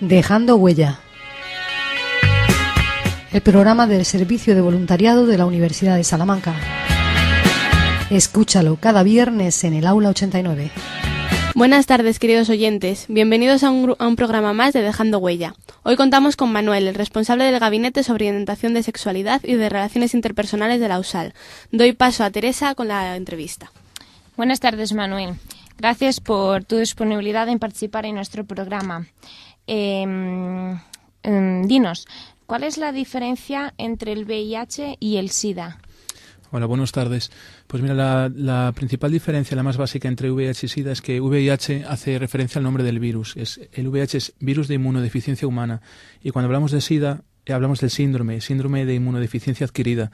Dejando Huella, el programa del Servicio de Voluntariado de la Universidad de Salamanca. Escúchalo cada viernes en el Aula 89. Buenas tardes, queridos oyentes. Bienvenidos a un programa más de Dejando Huella. Hoy contamos con Manuel, el responsable del Gabinete sobre Orientación de Sexualidad y de Relaciones Interpersonales de la USAL. Doy paso a Teresa con la entrevista. Buenas tardes, Manuel. Gracias por tu disponibilidad en participar en nuestro programa. Dinos, ¿cuál es la diferencia entre el VIH y el SIDA? Hola, buenas tardes. Pues mira, la principal diferencia, la más básica entre VIH y SIDA es que VIH hace referencia al nombre del virus. El VIH es virus de inmunodeficiencia humana y cuando hablamos de SIDA hablamos del síndrome de inmunodeficiencia adquirida.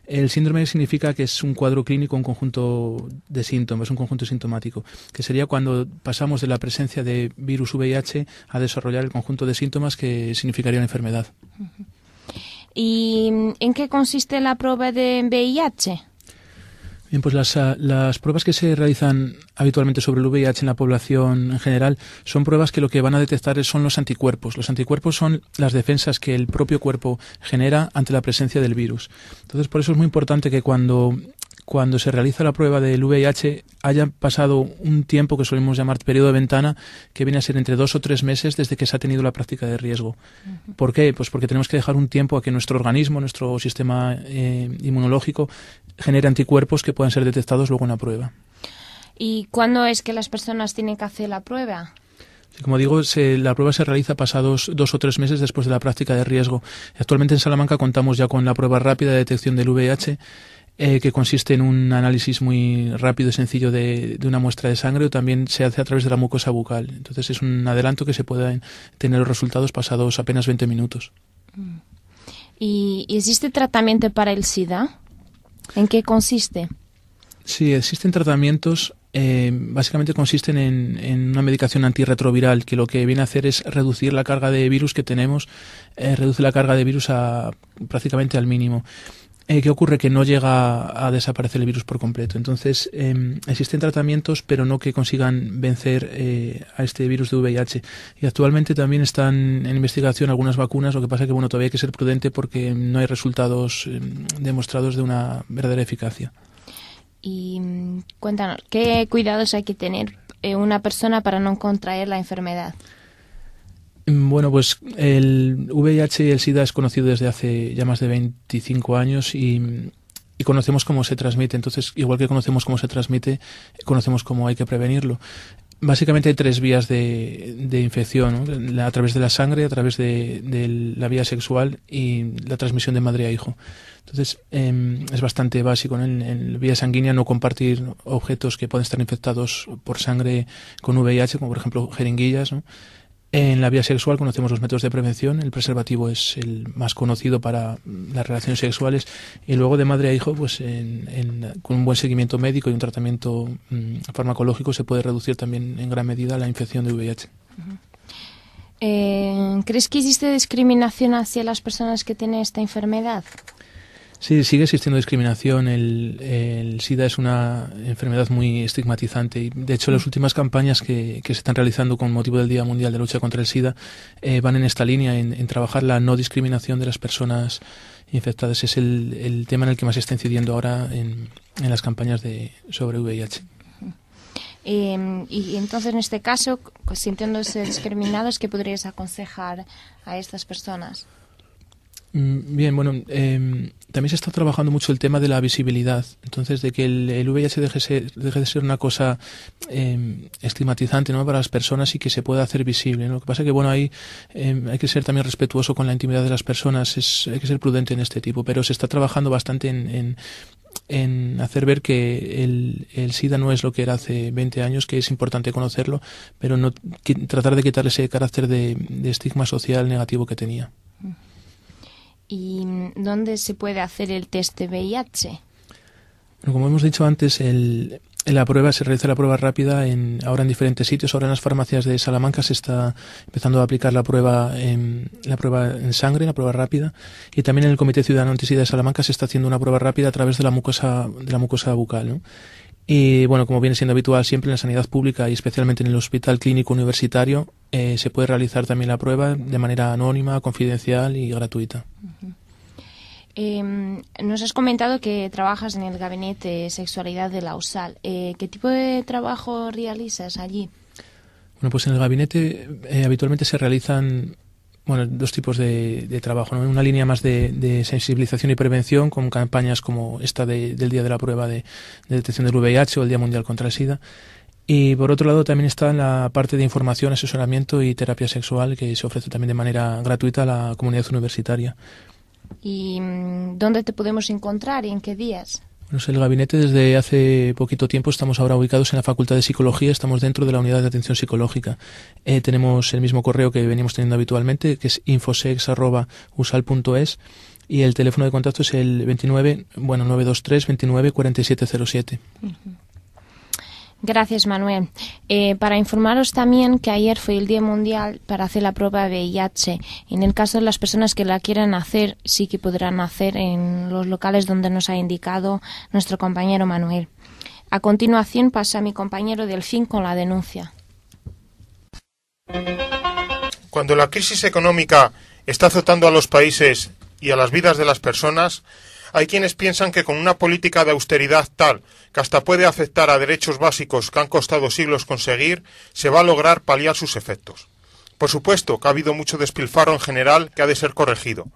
El síndrome significa que es un cuadro clínico, un conjunto de síntomas, un conjunto sintomático, que sería cuando pasamos de la presencia de virus VIH a desarrollar el conjunto de síntomas que significaría una enfermedad. ¿Y en qué consiste la prueba de VIH? Bien, pues las pruebas que se realizan habitualmente sobre el VIH en la población en general son pruebas que lo que van a detectar son los anticuerpos. Los anticuerpos son las defensas que el propio cuerpo genera ante la presencia del virus. Entonces, por eso es muy importante que cuando se realiza la prueba del VIH haya pasado un tiempo que solemos llamar periodo de ventana, que viene a ser entre 2 o 3 meses desde que se ha tenido la práctica de riesgo. ¿Por qué? Pues porque tenemos que dejar un tiempo a que nuestro organismo, nuestro sistema inmunológico, genere anticuerpos que puedan ser detectados luego en la prueba. ¿Y cuándo es que las personas tienen que hacer la prueba? Como digo, la prueba se realiza pasados 2 o 3 meses después de la práctica de riesgo. Actualmente en Salamanca contamos ya con la prueba rápida de detección del VIH, que consiste en un análisis muy rápido y sencillo de una muestra de sangre, o también se hace a través de la mucosa bucal. Entonces es un adelanto que se pueden tener los resultados pasados apenas 20 minutos. ¿Y existe tratamiento para el SIDA? ¿En qué consiste? Sí, existen tratamientos. Básicamente consisten en una medicación antirretroviral que lo que viene a hacer es reducir la carga de virus que tenemos, reduce la carga de virus prácticamente al mínimo. ¿Qué ocurre? Que no llega a desaparecer el virus por completo. Entonces, existen tratamientos, pero no que consigan vencer a este virus de VIH. Y actualmente también están en investigación algunas vacunas, lo que pasa es que todavía hay que ser prudente porque no hay resultados demostrados de una verdadera eficacia. Y cuéntanos, ¿qué cuidados hay que tener una persona para no contraer la enfermedad? Bueno, pues el VIH y el SIDA es conocido desde hace ya más de 25 años y conocemos cómo se transmite. Entonces, igual que conocemos cómo se transmite, conocemos cómo hay que prevenirlo. Básicamente hay 3 vías de infección, ¿no? A través de la sangre, a través de la vía sexual y la transmisión de madre a hijo. Entonces, es bastante básico, ¿no? En la vía sanguínea no compartir objetos que pueden estar infectados por sangre con VIH, como por ejemplo jeringuillas, ¿no? En la vía sexual conocemos los métodos de prevención. El preservativo es el más conocido para las relaciones sexuales. Y luego de madre a hijo, pues con un buen seguimiento médico y un tratamiento farmacológico se puede reducir también en gran medida la infección de VIH. ¿Crees que existe discriminación hacia las personas que tienen esta enfermedad? Sí, sigue existiendo discriminación. El SIDA es una enfermedad muy estigmatizante y, de hecho, las últimas campañas que se están realizando con motivo del Día Mundial de Lucha contra el SIDA van en esta línea, en trabajar la no discriminación de las personas infectadas. Es el tema en el que más se está incidiendo ahora en las campañas sobre VIH. Y entonces, en este caso, sintiéndose discriminados, ¿qué podrías aconsejar a estas personas? Bien, bueno, también se está trabajando mucho el tema de la visibilidad. Entonces, de que el VIH deje de ser una cosa estigmatizante, ¿no?, para las personas y que se pueda hacer visible, ¿no? Lo que pasa es que, ahí hay que ser también respetuoso con la intimidad de las personas, hay que ser prudente en este tipo, pero se está trabajando bastante en hacer ver que el SIDA no es lo que era hace 20 años, que es importante conocerlo, pero no tratar de quitarle ese carácter de estigma social negativo que tenía. ¿Y dónde se puede hacer el test de VIH? Bueno, como hemos dicho antes, se realiza la prueba rápida ahora en diferentes sitios. Ahora en las farmacias de Salamanca se está empezando a aplicar la prueba en sangre, la prueba rápida, y también en el Comité Ciudadano Antisida de Salamanca se está haciendo una prueba rápida a través de la mucosa bucal, ¿no? Y bueno, como viene siendo habitual siempre en la sanidad pública y especialmente en el Hospital Clínico Universitario, se puede realizar también la prueba de manera anónima, confidencial y gratuita. Nos has comentado que trabajas en el gabinete de sexualidad de la USAL. ¿Qué tipo de trabajo realizas allí? Bueno, pues en el gabinete habitualmente se realizan dos tipos de trabajo, ¿no? Una línea más de sensibilización y prevención con campañas como esta del Día de la Prueba de Detección del VIH o el Día Mundial contra el SIDA. Y por otro lado también está la parte de información, asesoramiento y terapia sexual que se ofrece también de manera gratuita a la comunidad universitaria. ¿Y dónde te podemos encontrar y en qué días? Bueno, el gabinete desde hace poquito tiempo estamos ahora ubicados en la Facultad de Psicología, estamos dentro de la unidad de atención psicológica. Tenemos el mismo correo que venimos teniendo habitualmente, que es infosex@usal.es, y el teléfono de contacto es el 923 29 4707. Gracias, Manuel. Para informaros también que ayer fue el Día Mundial para hacer la prueba de VIH. En el caso de las personas que la quieran hacer, sí que podrán hacer en los locales donde nos ha indicado nuestro compañero Manuel. A continuación pasa a mi compañero Delfín con la denuncia. Cuando la crisis económica está azotando a los países y a las vidas de las personas, hay quienes piensan que con una política de austeridad tal que hasta puede afectar a derechos básicos que han costado siglos conseguir, se va a lograr paliar sus efectos. Por supuesto que ha habido mucho despilfarro en general que ha de ser corregido,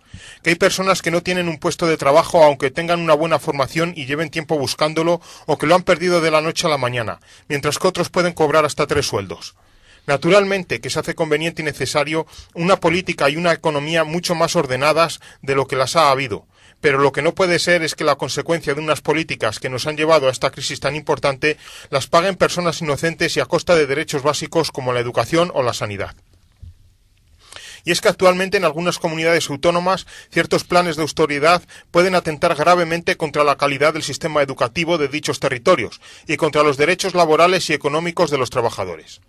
que hay personas que no tienen un puesto de trabajo aunque tengan una buena formación y lleven tiempo buscándolo o que lo han perdido de la noche a la mañana, mientras que otros pueden cobrar hasta 3 sueldos. Naturalmente que se hace conveniente y necesario una política y una economía mucho más ordenadas de lo que las ha habido, pero lo que no puede ser es que la consecuencia de unas políticas que nos han llevado a esta crisis tan importante las paguen personas inocentes y a costa de derechos básicos como la educación o la sanidad. Y es que actualmente en algunas comunidades autónomas ciertos planes de austeridad pueden atentar gravemente contra la calidad del sistema educativo de dichos territorios y contra los derechos laborales y económicos de los trabajadores.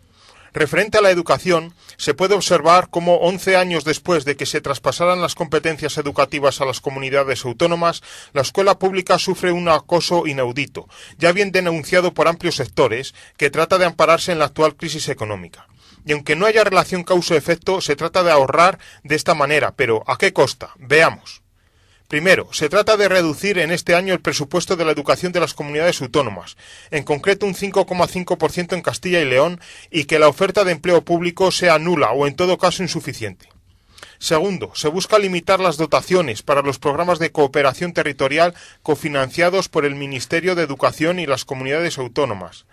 Referente a la educación, se puede observar cómo 11 años después de que se traspasaran las competencias educativas a las comunidades autónomas, la escuela pública sufre un acoso inaudito, ya bien denunciado por amplios sectores, que trata de ampararse en la actual crisis económica. Y aunque no haya relación causa-efecto, se trata de ahorrar de esta manera, pero ¿a qué costa? Veamos. Primero, se trata de reducir en este año el presupuesto de la educación de las comunidades autónomas, en concreto un 5,5% en Castilla y León, y que la oferta de empleo público sea nula o en todo caso insuficiente. Segundo, se busca limitar las dotaciones para los programas de cooperación territorial cofinanciados por el Ministerio de Educación y las comunidades autónomas,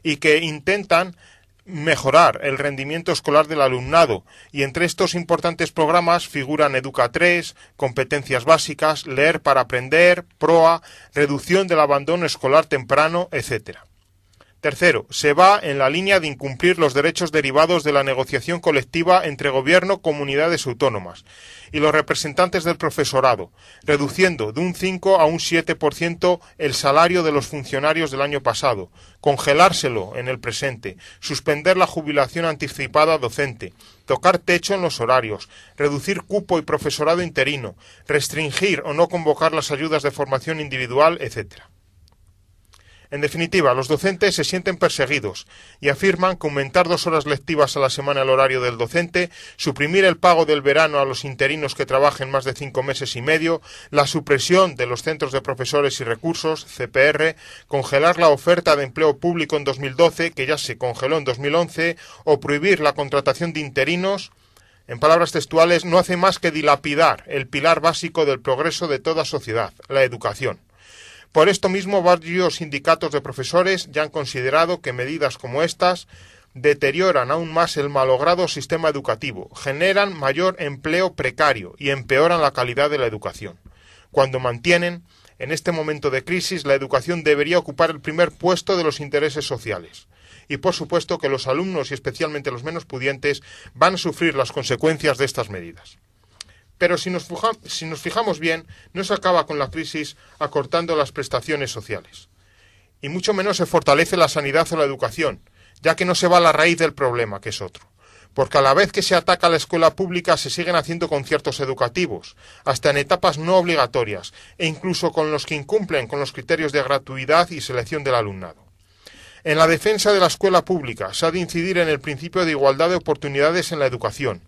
y que intentan mejorar el rendimiento escolar del alumnado, y entre estos importantes programas figuran Educa 3, Competencias Básicas, Leer para Aprender, PROA, Reducción del Abandono Escolar Temprano, etc. Tercero, se va en la línea de incumplir los derechos derivados de la negociación colectiva entre Gobierno, comunidades autónomas y los representantes del profesorado, reduciendo de un 5 a un 7% el salario de los funcionarios del año pasado, congelárselo en el presente, suspender la jubilación anticipada docente, tocar techo en los horarios, reducir cupo y profesorado interino, restringir o no convocar las ayudas de formación individual, etc. En definitiva, los docentes se sienten perseguidos y afirman que aumentar 2 horas lectivas a la semana el horario del docente, suprimir el pago del verano a los interinos que trabajen más de 5 meses y medio, la supresión de los centros de profesores y recursos, CPR, congelar la oferta de empleo público en 2012, que ya se congeló en 2011, o prohibir la contratación de interinos, en palabras textuales, no hace más que dilapidar el pilar básico del progreso de toda sociedad, la educación. Por esto mismo, varios sindicatos de profesores ya han considerado que medidas como estas deterioran aún más el malogrado sistema educativo, generan mayor empleo precario y empeoran la calidad de la educación. Cuando mantienen, en este momento de crisis, la educación debería ocupar el primer puesto de los intereses sociales. Y por supuesto que los alumnos y especialmente los menos pudientes van a sufrir las consecuencias de estas medidas. Pero si nos fijamos bien, no se acaba con la crisis acortando las prestaciones sociales. Y mucho menos se fortalece la sanidad o la educación, ya que no se va a la raíz del problema, que es otro. Porque a la vez que se ataca a la escuela pública se siguen haciendo conciertos educativos, hasta en etapas no obligatorias, e incluso con los que incumplen con los criterios de gratuidad y selección del alumnado. En la defensa de la escuela pública se ha de incidir en el principio de igualdad de oportunidades en la educación,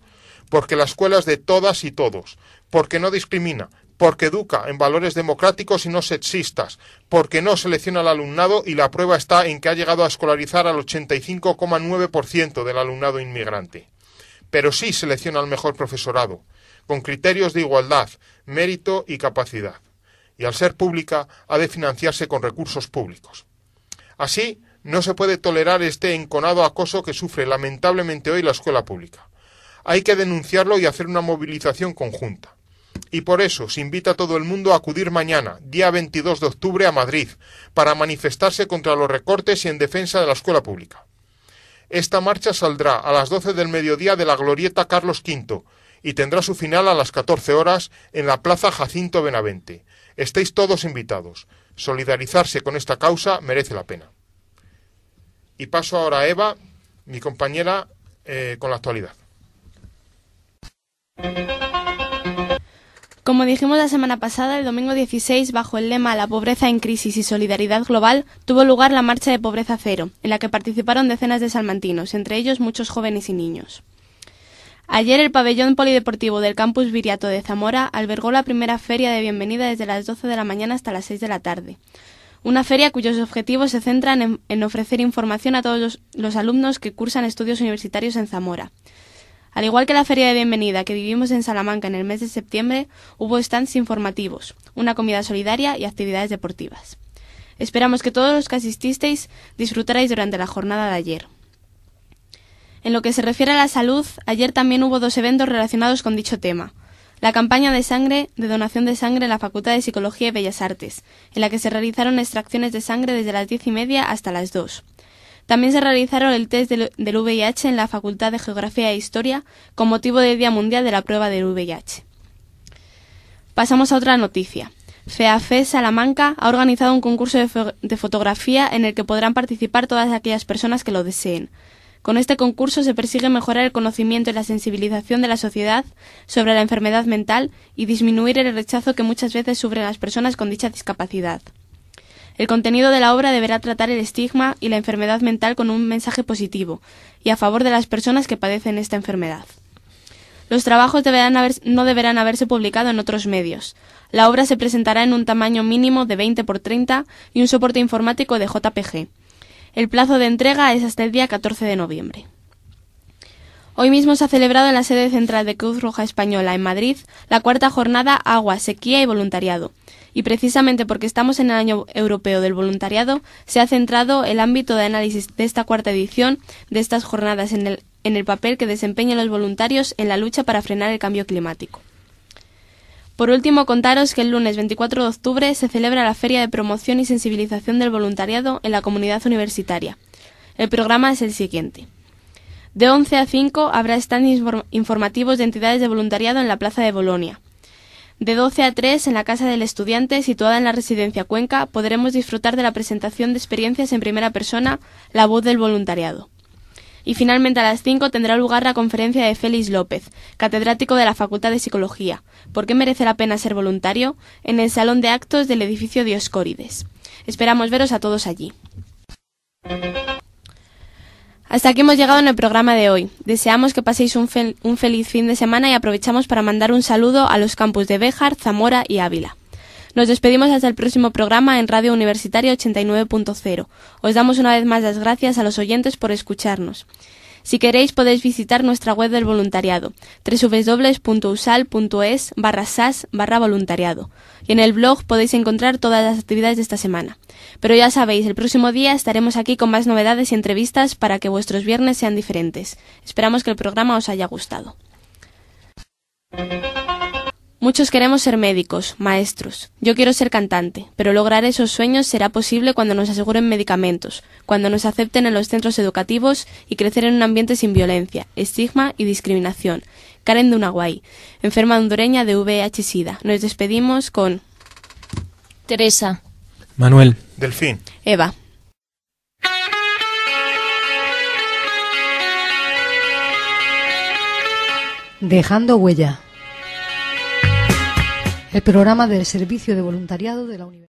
porque la escuela es de todas y todos, porque no discrimina, porque educa en valores democráticos y no sexistas, porque no selecciona al alumnado y la prueba está en que ha llegado a escolarizar al 85,9% del alumnado inmigrante. Pero sí selecciona al mejor profesorado, con criterios de igualdad, mérito y capacidad. Y al ser pública, ha de financiarse con recursos públicos. Así, no se puede tolerar este enconado acoso que sufre lamentablemente hoy la escuela pública. Hay que denunciarlo y hacer una movilización conjunta. Y por eso se invita a todo el mundo a acudir mañana, día 22 de octubre, a Madrid, para manifestarse contra los recortes y en defensa de la escuela pública. Esta marcha saldrá a las 12 del mediodía de la Glorieta Carlos V y tendrá su final a las 14 horas en la Plaza Jacinto Benavente. Estáis todos invitados. Solidarizarse con esta causa merece la pena. Y paso ahora a Eva, mi compañera, con la actualidad. Como dijimos la semana pasada, el domingo 16, bajo el lema La pobreza en crisis y solidaridad global, tuvo lugar la Marcha de Pobreza Cero, en la que participaron decenas de salmantinos, entre ellos muchos jóvenes y niños. Ayer el pabellón polideportivo del campus Viriato de Zamora albergó la primera feria de bienvenida desde las 12 de la mañana hasta las 6 de la tarde. Una feria cuyos objetivos se centran en ofrecer información a todos los alumnos que cursan estudios universitarios en Zamora. Al igual que la feria de bienvenida que vivimos en Salamanca en el mes de septiembre, hubo stands informativos, una comida solidaria y actividades deportivas. Esperamos que todos los que asististeis disfrutarais durante la jornada de ayer. En lo que se refiere a la salud, ayer también hubo 2 eventos relacionados con dicho tema. La campaña de donación de sangre en la Facultad de Psicología y Bellas Artes, en la que se realizaron extracciones de sangre desde las 10:30 hasta las 2. También se realizaron el test del VIH en la Facultad de Geografía e Historia con motivo del Día Mundial de la Prueba del VIH. Pasamos a otra noticia. FEAFE Salamanca ha organizado un concurso de fotografía en el que podrán participar todas aquellas personas que lo deseen. Con este concurso se persigue mejorar el conocimiento y la sensibilización de la sociedad sobre la enfermedad mental y disminuir el rechazo que muchas veces sufren las personas con dicha discapacidad. El contenido de la obra deberá tratar el estigma y la enfermedad mental con un mensaje positivo y a favor de las personas que padecen esta enfermedad. Los trabajos no deberán haberse publicado en otros medios. La obra se presentará en un tamaño mínimo de 20 x 30 y un soporte informático de JPG. El plazo de entrega es hasta el día 14 de noviembre. Hoy mismo se ha celebrado en la sede central de Cruz Roja Española en Madrid la 4ª jornada Agua, Sequía y Voluntariado. Y precisamente porque estamos en el Año Europeo del Voluntariado, se ha centrado el ámbito de análisis de esta 4ª edición de estas jornadas en el papel que desempeñan los voluntarios en la lucha para frenar el cambio climático. Por último, contaros que el lunes 24 de octubre se celebra la Feria de Promoción y Sensibilización del Voluntariado en la comunidad universitaria. El programa es el siguiente. De 11 a 5 habrá stands informativos de entidades de voluntariado en la Plaza de Bolonia. De 12 a 3, en la Casa del Estudiante, situada en la Residencia Cuenca, podremos disfrutar de la presentación de experiencias en primera persona, La voz del voluntariado. Y finalmente a las 5 tendrá lugar la conferencia de Félix López, catedrático de la Facultad de Psicología, ¿Por qué merece la pena ser voluntario?, en el Salón de Actos del edificio Dioscórides. Esperamos veros a todos allí. Hasta aquí hemos llegado en el programa de hoy. Deseamos que paséis un feliz fin de semana y aprovechamos para mandar un saludo a los campus de Béjar, Zamora y Ávila. Nos despedimos hasta el próximo programa en Radio Universitaria 89.0. Os damos una vez más las gracias a los oyentes por escucharnos. Si queréis podéis visitar nuestra web del voluntariado, www.usal.es/sas/voluntariado, y en el blog podéis encontrar todas las actividades de esta semana. Pero ya sabéis, el próximo día estaremos aquí con más novedades y entrevistas para que vuestros viernes sean diferentes. Esperamos que el programa os haya gustado. Muchos queremos ser médicos, maestros. Yo quiero ser cantante, pero lograr esos sueños será posible cuando nos aseguren medicamentos, cuando nos acepten en los centros educativos y crecer en un ambiente sin violencia, estigma y discriminación. Karen Dunaguay, enferma hondureña de VIH-Sida. Nos despedimos con... Teresa. Manuel. Delfín. Eva. Dejando huella. El programa del Servicio de Voluntariado de la Universidad.